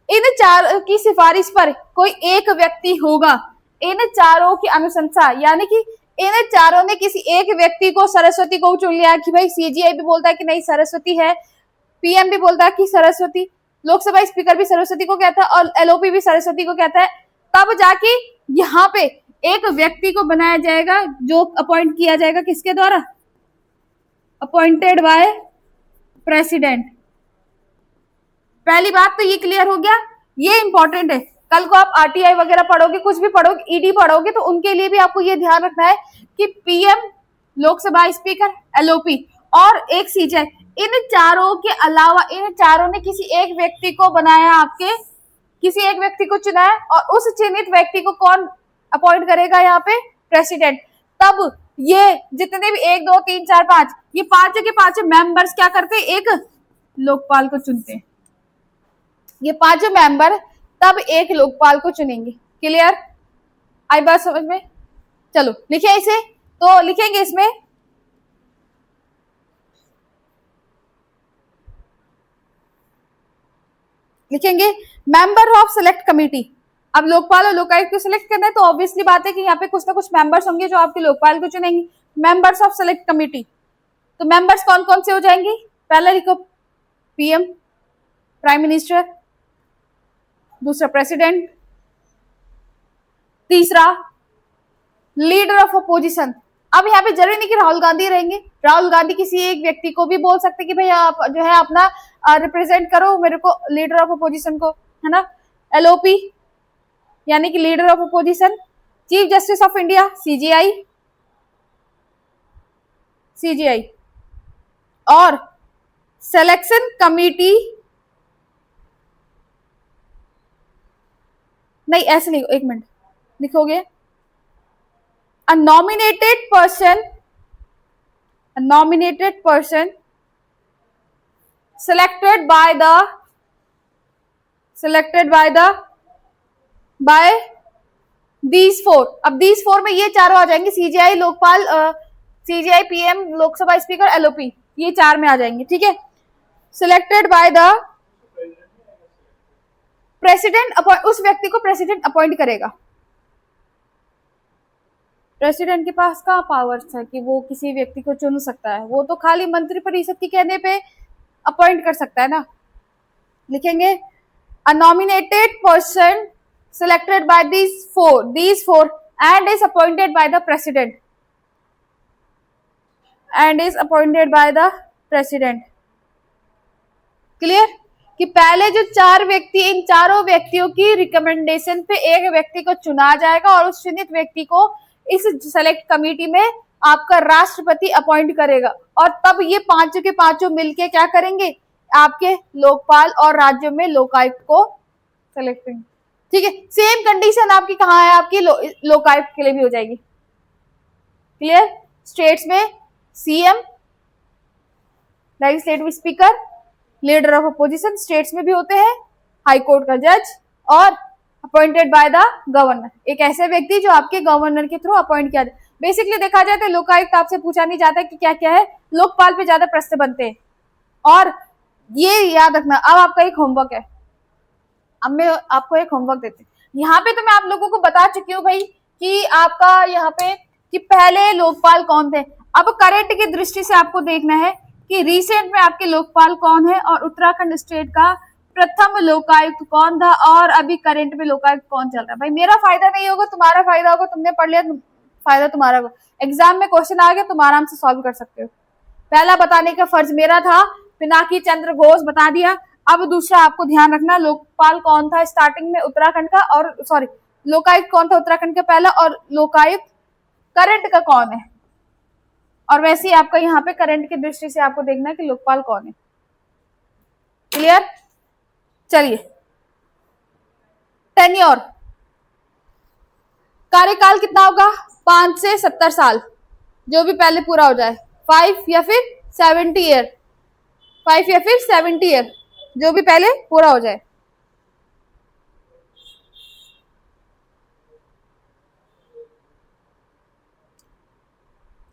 इन चार की सिफारिश पर कोई एक व्यक्ति होगा इन चारों की अनुशंसा, यानी कि इन चारों ने किसी एक व्यक्ति को, सरस्वती को चुन लिया कि भाई सीजीआई भी बोलता है कि नहीं सरस्वती है, पीएम भी बोलता है कि सरस्वती, लोकसभा स्पीकर भी सरस्वती को कहता है और एलओपी भी सरस्वती को कहता है, तब जाके यहाँ पे एक व्यक्ति को बनाया जाएगा जो अपॉइंट किया जाएगा किसके द्वारा, अपॉइंटेड बाय प्रेसिडेंट। पहली बात तो ये क्लियर हो गया, ये इंपॉर्टेंट है, कल को आप आरटीआई वगैरह पढ़ोगे, कुछ भी पढ़ोगे, ईडी पढ़ोगे, तो उनके लिए भी आपको ये ध्यान रखना है कि पीएम, लोकसभा स्पीकर, एलओपी और एक सीजीआई, इन चारों के अलावा इन चारों ने किसी एक व्यक्ति को बनाया, आपके किसी एक व्यक्ति को चुना है और उस चयनित व्यक्ति को कौन अपॉइंट करेगा यहाँ पे, प्रेसिडेंट। तब ये जितने भी 1 2 3 4 5, ये पांचों के पांचों मेंबर्स क्या करते हैं, एक लोकपाल को चुनते हैं। ये पांचों मेंबर तब एक लोकपाल को चुनेंगे। क्लियर, आई बात समझ में? चलो लिखे इसे, तो लिखेंगे इसमें लिखेंगे मेंबर ऑफ सिलेक्ट कमिटी। अब लोकपाल और लोकायुक्त को सिलेक्ट करना है तो ऑब्वियसली बात है कि यहाँ पे कुछ ना कुछ मेंबर्स होंगे जो आपके लोकपाल को चुनेंगे, मेंबर्स ऑफ सिलेक्ट कमिटी। तो मेंबर्स कौन कौन से हो जाएंगे, पहला लिखो पीएम, प्राइम मिनिस्टर, दूसरा प्रेसिडेंट, तीसरा लीडर ऑफ अपोजिशन। अब यहाँ पे जरूरी नहीं कि राहुल गांधी रहेंगे, राहुल गांधी किसी एक व्यक्ति को भी बोल सकते कि भाई आप जो है अपना रिप्रेजेंट करो मेरे को, लीडर ऑफ अपोजिशन को, है ना। एलओपी यानी कि leader of opposition, chief justice of India CGI, CGI और सिलेक्शन कमिटी, नहीं ऐसे लिखो, एक मिनट लिखोगे, a nominated person selected by these four। अब these four में ये चारों आ जाएंगे, CGI, Lokpal, CGI, PM, Lok Sabha speaker, LOP, ये चार में आ जाएंगे, ठीक है। सिलेक्टेड बाय द प्रेसिडेंट, उस व्यक्ति को प्रेसिडेंट अपॉइंट करेगा। प्रेसिडेंट के पास का पावर्स है कि वो किसी व्यक्ति को चुन सकता है, वो तो खाली मंत्रिपरिषद के कहने पे अपॉइंट कर सकता है ना। लिखेंगे a nominated person selected by these four and is appointed by the president, clear, कि पहले जो चार व्यक्ति, इन चारों व्यक्तियों की रिकमेंडेशन पे एक व्यक्ति को चुना जाएगा और उस चुनित व्यक्ति को इस सेलेक्ट कमेटी में आपका राष्ट्रपति अपॉइंट करेगा और तब ये पांचों के पांचों मिलके क्या करेंगे, आपके लोकपाल और राज्यों में लोकायुक्त को सेलेक्ट करेंगे। ठीक है, सेम कंडीशन आपकी कहाँ है, आपकी लोकायुक्त के लिए भी हो जाएगी। क्लियर, स्टेट्स में CM, legislative speaker, leader of opposition states में भी होते हैं, हाई कोर्ट का जज और अपॉइंटेड बाय द गवर्नर, एक ऐसे व्यक्ति जो आपके गवर्नर के थ्रू अपॉइंट किया जाए। बेसिकली देखा जाए तो लोकायुक्त आपसे पूछा नहीं जाता कि क्या क्या है, लोकपाल पे ज्यादा प्रश्न बनते हैं। और ये याद रखना, अब आपका एक होमवर्क है, अब मैं आपको एक होमवर्क देती हूँ। यहाँ पे तो मैं आप लोगों को बता चुकी हूँ भाई कि आपका यहाँ पे कि पहले लोकपाल कौन थे। अब करंट की दृष्टि से आपको देखना है कि रिसेंट में आपके लोकपाल कौन है और उत्तराखंड स्टेट का प्रथम लोकायुक्त कौन था और अभी करंट में लोकायुक्त कौन चल रहा है। भाई मेरा फायदा नहीं होगा, तुम्हारा फायदा होगा, तुमने पढ़ लिया, फायदा तुम्हारा होगा। एग्जाम में क्वेश्चन आ गया, तुम आराम से सॉल्व कर सकते हो। पहला बताने का फर्ज मेरा था, पिनाकी चंद्र घोष बता दिया। अब दूसरा आपको ध्यान रखना, लोकपाल कौन था स्टार्टिंग में उत्तराखंड का, और सॉरी लोकायुक्त कौन था उत्तराखंड का पहला, और लोकायुक्त करंट का कौन है। और वैसे ही आपका यहाँ पे करंट की दृष्टि से आपको देखना है कि लोकपाल कौन है। क्लियर, चलिए। टेन्योर, कार्यकाल कितना होगा, 5 से 70 साल, जो भी पहले पूरा हो जाए, 5 या फिर 70 ईयर, 5 या फिर 70 ईयर, जो भी पहले पूरा हो जाए।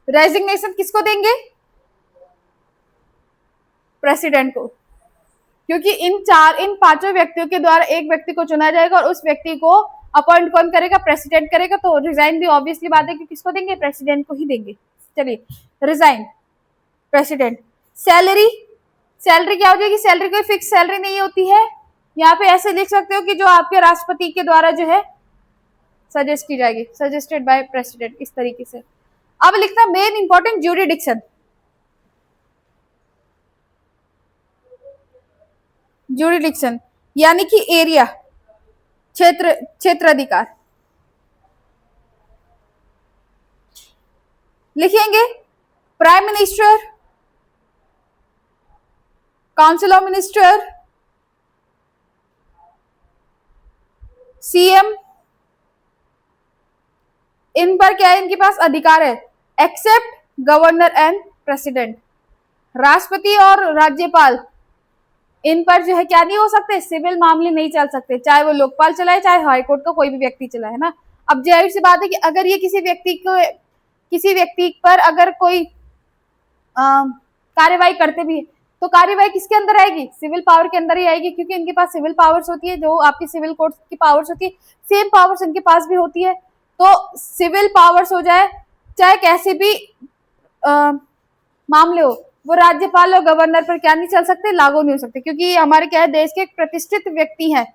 रेजिग्नेशन किसको देंगे, प्रेसिडेंट को, क्योंकि इन पांचों व्यक्तियों के द्वारा एक व्यक्ति को चुना जाएगा और उस व्यक्ति को अपॉइंट कौन करेगा? प्रेसिडेंट करेगा। तो रिजाइन भी ऑब्वियसली बात है कि किसको देंगे? प्रेसिडेंट को ही देंगे। चलिए, रिजाइन प्रेसिडेंट। सैलरी, सैलरी क्या हो जाएगी? सैलरी कोई फिक्स सैलरी नहीं होती है, यहाँ पे ऐसे लिख सकते हो कि जो आपके राष्ट्रपति के द्वारा जो है सजेस्ट की जाएगी, सजेस्टेड बाय प्रेसिडेंट, इस तरीके से। अब लिखना मेन इंपॉर्टेंट ज्यूरिडिक्शन। ज्यूरिडिक्शन यानी कि एरिया, क्षेत्र, क्षेत्राधिकार। लिखेंगे prime minister, council of minister, CM, इन पर क्या है? इनके पास अधिकार है, एक्सेप्ट गवर्नर एंड प्रेसिडेंट। राष्ट्रपति और राज्यपाल, इन पर जो है क्या नहीं हो सकते? सिविल मामले नहीं चल सकते, चाहे वो लोकपाल चलाए चाहे हाईकोर्ट का कोई भी व्यक्ति चलाए, है ना। अब जाहिर सी बात है कि अगर ये किसी व्यक्ति पर अगर कोई कार्यवाही करते भी है तो कार्यवाही किसके अंदर आएगी? सिविल पावर के अंदर ही आएगी, क्योंकि इनके पास सिविल पावर्स होती है, जो आपकी सिविल कोर्ट की पावर्स होती है, सेम पावर्स इनके पास भी होती है। तो सिविल पावर्स हो जाए चाहे कैसे भी मामले हो, वो राज्यपाल और गवर्नर पर क्या नहीं चल सकते? लागू नहीं हो सकते, क्योंकि हमारे क्या है, देश के एक प्रतिष्ठित व्यक्ति हैं।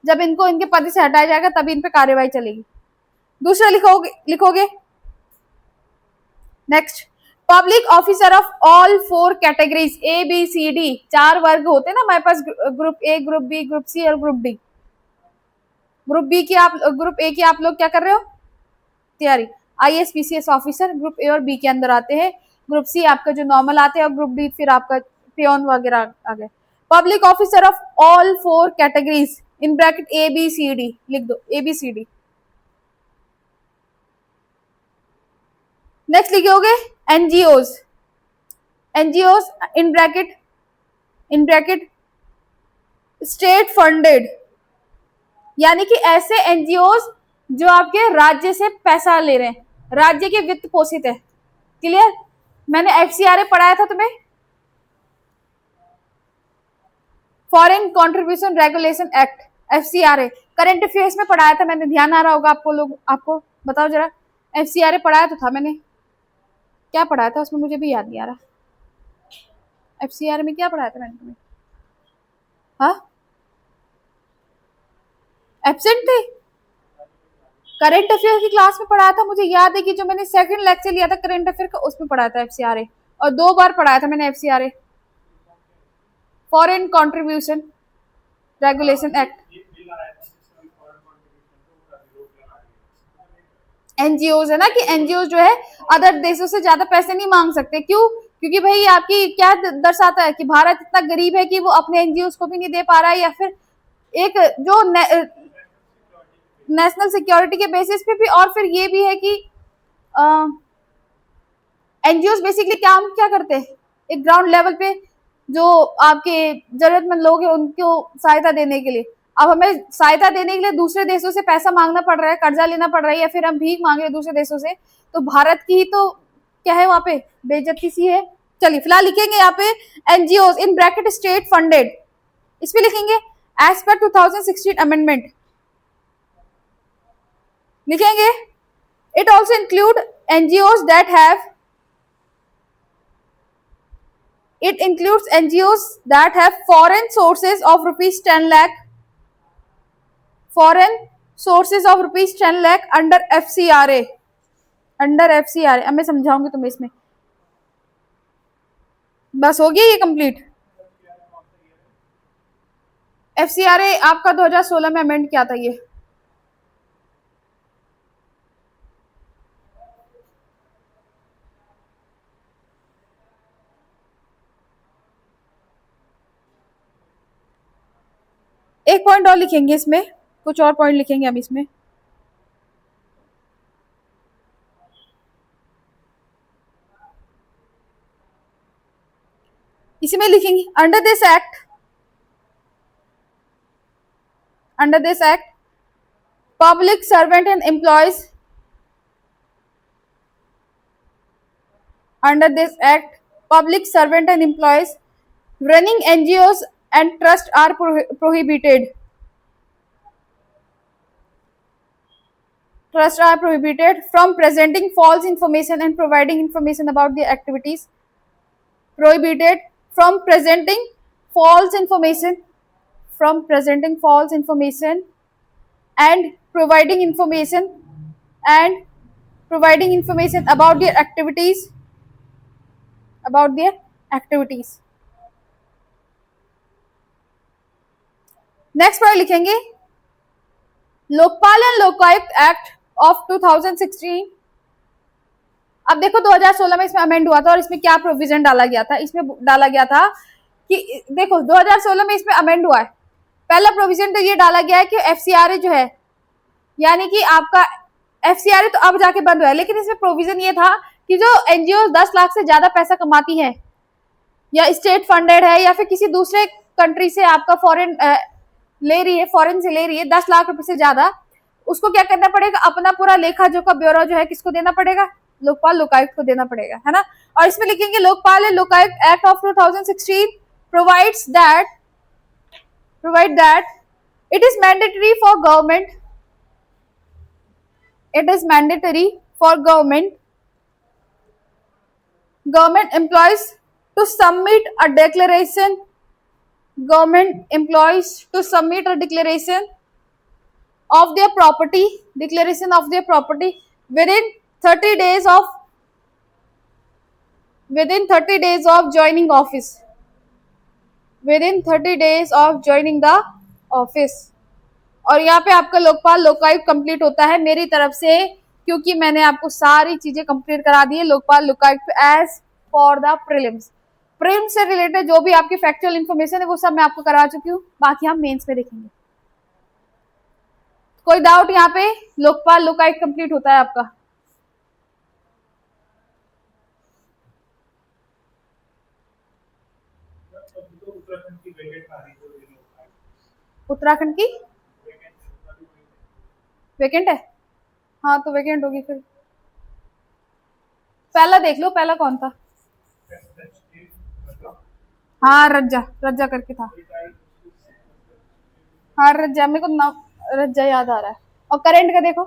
जब इनको इनके पद से हटाया जाएगा तभी इन पे कार्यवाही चलेगी। दूसरा लिखोगे next, public officer of all 4 categories, A B C D, 4 वर्ग होते हैं ना हमारे पास, group A, group B, group C और ग्रुप डी। ग्रुप ए की आप लोग क्या कर रहे हो? तैयारी। IAS PCS officer group A और बी के अंदर आते हैं। ग्रुप सी आपका जो नॉर्मल आते हैं, और ग्रुप डी फिर आपका पियोन वगैरह आ गए। Public officer of all 4 categories in bracket A B C D, लिख दो A B C D. Next लिखोगे NGOs, NGOs in bracket state funded, यानी कि ऐसे एनजीओज जो आपके राज्य से पैसा ले रहे हैं, राज्य के वित्त पोषित है। क्लियर? मैंने एफसीआरए पढ़ाया था तुम्हें, foreign contribution regulation act, FCRA current affairs में पढ़ाया था मैंने, ध्यान आ रहा होगा आपको बताओ जरा। एफसीआरए पढ़ाया तो था मैंने, क्या पढ़ाया था उसमें मुझे भी याद नहीं आ रहा। एफसीआरए में क्या पढ़ाया था मैंने तुम्हें? हाँ, एब्सेंट थे? करंट अफेयर की क्लास में पढ़ाया था, मुझे याद है कि जो मैंने सेकंड लेक्चर लिया था करंट अफेयर का, उसमें पढ़ाया था एफसीआरए, और 2 बार पढ़ाया था मैंने FCRA, foreign contribution regulation act. NGOs है ना, कि एनजीओ जो है अदर देशों से ज्यादा पैसे नहीं मांग सकते। क्यों? क्योंकि भाई आपकी क्या दर्शाता है कि भारत इतना गरीब है कि वो अपने एनजीओज को भी नहीं दे पा रहा है, या फिर एक जो नेशनल सिक्योरिटी के बेसिस पे भी, और फिर ये भी है कि एनजीओज बेसिकली क्या करते हैं, एक ग्राउंड लेवल पे जो आपके जरूरतमंद लोग हैं उनको सहायता देने के लिए। अब हमें सहायता देने के लिए दूसरे देशों से पैसा मांगना पड़ रहा है, कर्जा लेना पड़ रहा है, या फिर हम भीख मांग रहे हैं दूसरे देशों से, तो भारत की ही तो क्या है वहां पे, बेइज्जती सी है। चलिए फिलहाल लिखेंगे यहाँ पे NGOs in bracket state funded, इस पे लिखेंगे एज पर 2016 अमेंडमेंट लिखेंगे। It also include NGOs that have, it includes NGOs that have foreign sources of rupees 10 lakh, foreign sources of rupees 10 lakh under FCRA, under FCRA। अब मैं समझाऊंगी तुम्हें इसमें, बस हो गया ये कंप्लीट। FCRA आपका 2016 में अमेंड किया था ये। एक पॉइंट और लिखेंगे इसमें, कुछ और पॉइंट लिखेंगे हम इसमें। इसी में लिखेंगे under this act public servant and employees, under this act public servant and employees running NGOs and trust are prohibited। trusts are prohibited from presenting false information and providing information about their activities. Prohibited from presenting false information, and providing information and providing information about their activities, next point लिखेंगे Lokpal and Lokayukta act of 2016। अब देखो 2016 में इसमें अमेंड हुआ था और इसमें क्या प्रोविजन डाला गया था, इसमें डाला गया था कि देखो 2016 में इसमें अमेंड हुआ है। पहला प्रोविजन तो ये डाला गया है कि एफसीआरए जो है, यानी कि आपका एफसीआरए तो अब जाके बंद हुआ है, लेकिन इसमें प्रोविजन ये था कि जो एनजीओ 10 लाख से ज्यादा पैसा कमाती है या स्टेट फंडेड है या फिर किसी दूसरे कंट्री से आपका फॉरेन से ले रही है 10 लाख रुपए से ज्यादा, उसको क्या करना पड़ेगा, अपना पूरा लेखा जोखा ब्यौरा जो है किसको देना पड़ेगा, लोकपाल लोकायुक्त को देना पड़ेगा, है ना। और इसमें लिखेंगे Lokpal and Lokayukta act of 2016 provides that it is mandatory for government employees to submit a declaration of their property within 30 days of joining the office। और यहाँ पे आपका लोकपाल लोकायुक्त कंप्लीट होता है मेरी तरफ से, क्योंकि मैंने आपको सारी चीजें कंप्लीट करा दी है Lokpal Lokayukta as for the prelims से रिलेटेड जो भी आपकी फैक्चुअल इन्फॉर्मेशन है वो सब मैं आपको करा चुकी हूँ, बाकी हम मेंस में देखेंगे। कोई डाउट यहाँ पे, लोकपाल लोकायुक्त कंप्लीट होता है आपका। उत्तराखंड की वेकेंट है, हाँ तो वेकेंट होगी फिर। पहला देख लो, पहला कौन था, हाँ रज्जा करके था, हाँ रज्जा, मेरे को नाम रज्जा याद आ रहा है। और करंट का देखो,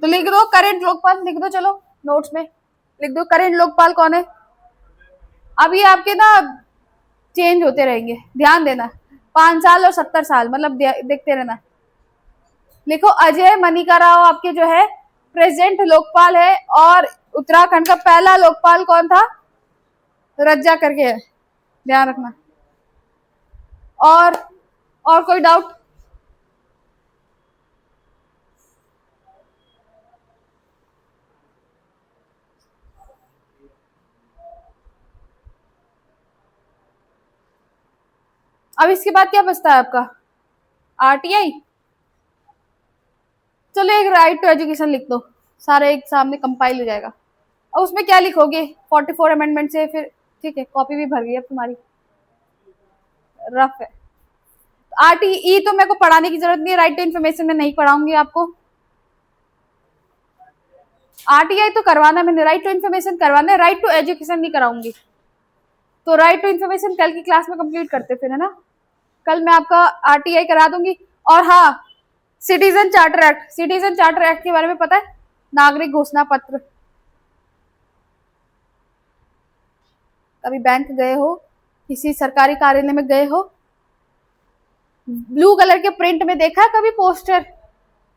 तो लिख दो करंट लोकपाल, लिख दो, चलो नोट्स में लिख दो करंट लोकपाल कौन है। अभी आपके ना चेंज होते रहेंगे, ध्यान देना, 5 साल और 70 साल मतलब देखते रहना। लिखो अजय मनिका राव आपके जो है प्रेजेंट लोकपाल है, और उत्तराखंड का पहला लोकपाल कौन था, रज्जा करके है, ध्यान रखना। और कोई डाउट, अब इसके बाद क्या बचता है आपका, आरटीआई। चलो एक राइट टू एजुकेशन लिख दो, सारे एक सामने कंपाइल हो जाएगा। अब उसमें क्या लिखोगे, 44 अमेंडमेंट से, फिर ठीक है कॉपी भी भर गई अब तुम्हारी, रफ है। आरटीई तो मेरे को पढ़ाने की जरूरत नहीं है, राइट टू इन्फॉर्मेशन में नहीं पढ़ाऊंगी आपको। आरटीआई तो करवाना मैंने, राइट टू इन्फॉर्मेशन करवाना है, राइट टू एजुकेशन नहीं कराऊंगी। तो राइट टू इन्फॉर्मेशन कल की क्लास में कंप्लीट करते फिर, है ना। कल मैं आपका आरटीआई करा दूंगी। और हाँ, सिटीजन चार्टर एक्ट के बारे में पता है, नागरिक घोषणा पत्र। कभी बैंक गए हो, किसी सरकारी कार्यालय में गए हो, ब्लू कलर के प्रिंट में देखा कभी पोस्टर,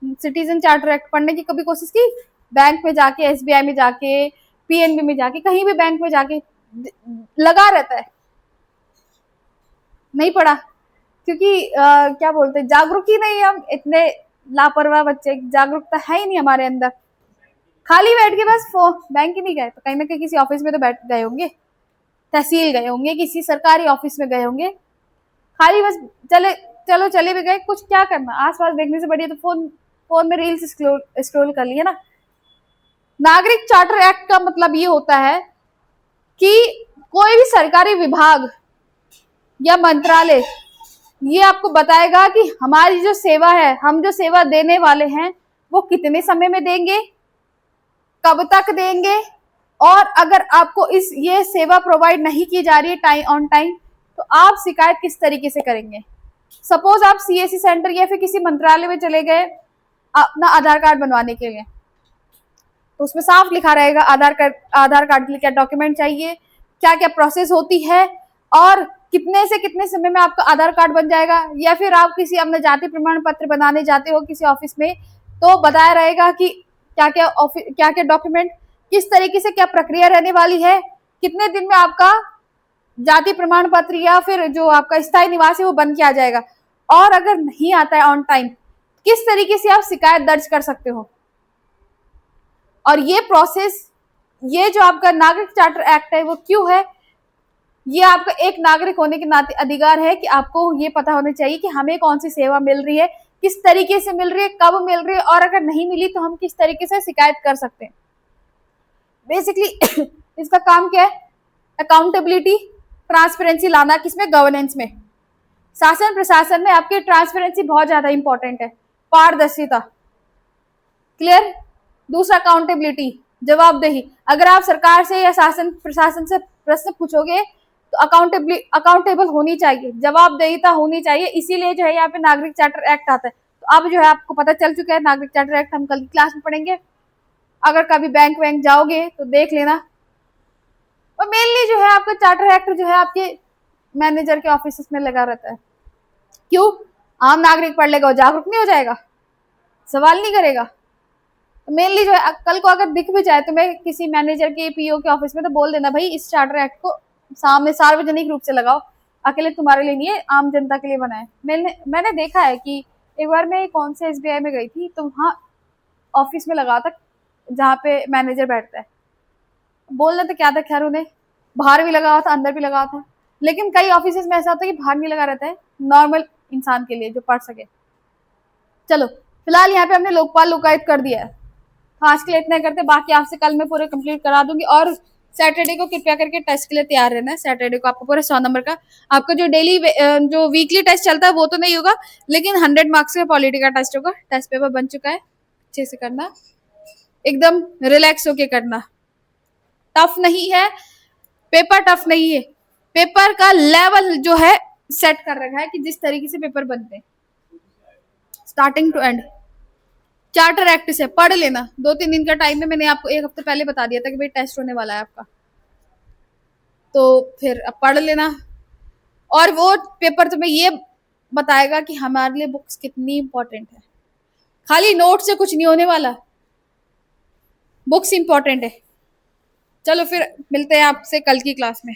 सिटीजन चार्टर एक्ट पढ़ने की कभी कोशिश की, बैंक में जाके, एसबीआई में जाके, पीएनबी में जाके, कहीं भी बैंक में जाके लगा रहता है, नहीं पढ़ा, क्योंकि क्या बोलते हैं, जागरूक ही नहीं, हम इतने लापरवाह बच्चे, जागरूकता है ही नहीं हमारे अंदर। खाली बैठ के बस बैंक ही नहीं गए तो कहीं ना कहीं किसी ऑफिस में तो बैठ गए होंगे, तहसील गए होंगे, किसी सरकारी ऑफिस में गए होंगे, खाली बस चले भी गए, कुछ क्या करना, आसपास देखने से बढ़िया तो फोन में रील्स स्क्रॉल कर लिए ना। नागरिक चार्टर एक्ट का मतलब ये होता है कि कोई भी सरकारी विभाग या मंत्रालय ये आपको बताएगा कि हमारी जो सेवा है, हम जो सेवा देने वाले हैं वो कितने समय में देंगे, कब तक देंगे, और अगर आपको ये सेवा प्रोवाइड नहीं की जा रही है टाइम ऑन टाइम, तो आप शिकायत किस तरीके से करेंगे? सपोज आप सीएससी सेंटर या फिर किसी मंत्रालय में चले गए अपना आधार कार्ड बनवाने के लिए, तो उसमें साफ लिखा रहेगा आधार कार्ड के लिए क्या डॉक्यूमेंट चाहिए, क्या क्या प्रोसेस होती है, और कितने से कितने समय में आपका आधार कार्ड बन जाएगा। या फिर आप किसी अपने जाति प्रमाण पत्र बनाने जाते हो किसी ऑफिस में, तो बताया रहेगा कि क्या क्या डॉक्यूमेंट, किस तरीके से क्या प्रक्रिया रहने वाली है, कितने दिन में आपका जाति प्रमाण पत्र या फिर जो आपका स्थायी निवास है वो बन के आ जाएगा। और अगर नहीं आता है ऑन टाइम, किस तरीके से आप शिकायत दर्ज कर सकते हो। और ये प्रोसेस, ये जो आपका नागरिक चार्टर एक्ट है वो क्यों है? ये आपका एक नागरिक होने के नाते अधिकार है कि आपको ये पता होना चाहिए कि हमें कौन सी सेवा मिल रही है, किस तरीके से मिल रही है, कब मिल रही है, और अगर नहीं मिली तो हम किस तरीके से शिकायत कर सकते हैं। बेसिकली इसका काम क्या है? अकाउंटेबिलिटी, ट्रांसपेरेंसी लाना, किसमें? गवर्नेंस में। शासन प्रशासन में आपकी ट्रांसपेरेंसी बहुत ज्यादा इंपॉर्टेंट है, पारदर्शिता, क्लियर। दूसरा अकाउंटेबिलिटी, जवाबदेही। अगर आप सरकार से या शासन प्रशासन से प्रश्न पूछोगे तो अकाउंटेबल होनी चाहिए, जवाबदेहिता होनी चाहिए। इसीलिए जो है यहाँ पे नागरिक चार्टर एक्ट आता है। तो अब जो है आपको पता चल चुका है नागरिक चार्टर एक्ट, हम कल की क्लास में पढ़ेंगे। अगर कभी बैंक वैंक जाओगे तो देख लेना। और मेनली जो है आपका चार्टर एक्ट जो है आपके मैनेजर के ऑफिस में लगा रहता है। क्यों? आम नागरिक पढ़ लेगा वो जागरूक नहीं हो जाएगा, सवाल नहीं करेगा। तो मेनली जो है कल को अगर दिख भी जाए तो मैं किसी मैनेजर के पीओ के ऑफिस में, तो बोल देना भाई इस चार्टर एक्ट को सामने सार्वजनिक रूप से लगाओ, अकेले तुम्हारे लिए नहीं है, आम जनता के लिए बना है। मैंने देखा है कि एक बार मैं कौन से एसबीआई में गई थी, तो वहाँ ऑफिस में लगा था जहाँ पे मैनेजर बैठता है। बोलना तो क्या था, खैर उन्हें बाहर भी लगा हुआ था अंदर भी लगा हुआ था, लेकिन कई ऑफिस में ऐसा होता है कि बाहर नहीं लगा रहता है, नॉर्मल इंसान के लिए जो पढ़ सके। चलो फिलहाल यहाँ पे हमने लोकपाल लोकायुक्त कर दिया है, आज के लिए इतना करते हैं, बाकी आपसे कल मैं पूरे कंप्लीट करा दूंगी। और सैटरडे को कृपया करके टेस्ट के लिए तैयार रहना है। सैटरडे को आपको पूरे 100 नंबर का, आपका जो डेली जो वीकली टेस्ट चलता है वो तो नहीं होगा, लेकिन 100 मार्क्स का पॉलिटी का टेस्ट होगा। टेस्ट पेपर बन चुका है, अच्छे से करना, एकदम रिलैक्स होके करना। टफ नहीं है पेपर, टफ नहीं है, पेपर का लेवल जो है सेट कर रखा है कि जिस तरीके से पेपर बनते हैं starting to end. Charter act से पढ़ लेना, 2-3 दिन का टाइम है, मैंने आपको एक हफ्ते पहले बता दिया था कि भाई टेस्ट होने वाला है आपका, तो फिर अब पढ़ लेना। और वो पेपर तुम्हें ये बताएगा कि हमारे लिए बुक्स कितनी इंपॉर्टेंट है, खाली नोट से कुछ नहीं होने वाला, बुक्स इंपॉर्टेंट है। चलो फिर मिलते हैं आपसे कल की क्लास में।